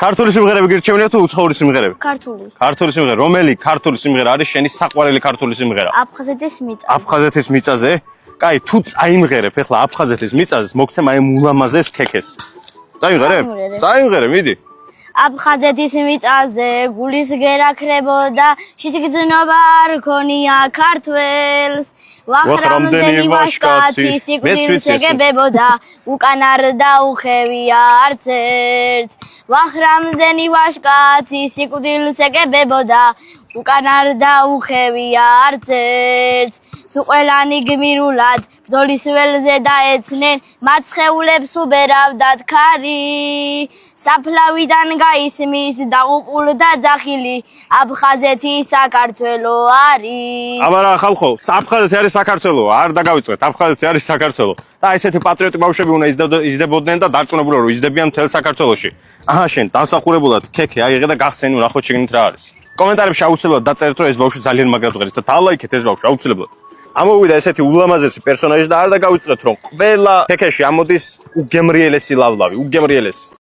ქართული სიმღერები გირჩევნია თუ უცხოური სიმღერები? ქართული. ქართული სიმღერა. რომელი ქართული სიმღერა არის შენი საყვარელი ქართული სიმღერა? აფხაზეთის მიწა. აფხაზეთის მიწაზე? კაი, თუ წაიმღერებ ახლა აფხაზეთის მიწაზე, მოგცემ აი ულამაზეს ქექეს. წაიმღერებ? წაიმღერებ, მიდი. აფხაზეთის მიწაზე გულის გერა ქრებოდა, შიგრძნობა არ ქონია ქართველს. ვახრამდენი ვაშკაცი სიკვდილს ეგებებოდა, უკან არ დაუხევია არც ერთს. ვახრამდენი ვაშკაცი სიკვდილს ეგებებოდა, უკან არ დაუხევია არც ერთს. სუყელანი გმირულად ბრძოლის ველზე დაეცნენ, მათ სხეულებს უბერავდათ ქარი. საფლავიდან გაისმის დაუყულ და ძახილი, აფხაზეთი საქართველო არის. აბარა ხალხო, აფხაზეთი არის საქართველო, არ დაგავიწყეთ, აფხაზეთი არის საქართველო. და ესეთი პატრიოტი ბავშვები უნდა იზრდებოდნენ და დარწმუნებულო რომ იზრდებიან მთელ საქართველოში. აჰა, შენ დასახურებულად ქექე აიღე და გახსენე რა ხო შეგნით რა არის. კომენტარებში აუცილებლად დაწერეთ რომ ეს ბავშვი ძალიან მაგრად ღერს და დალაიქეთ ეს ბავშვი აუცილებლად. ამოვიდა ესეთი ულამაზესი პერსონაჟი და არ დაგავიწყეთ რომ ყველა ქექეში ამოდის უგემრიელესი ლავლავი, უგემრიელესი.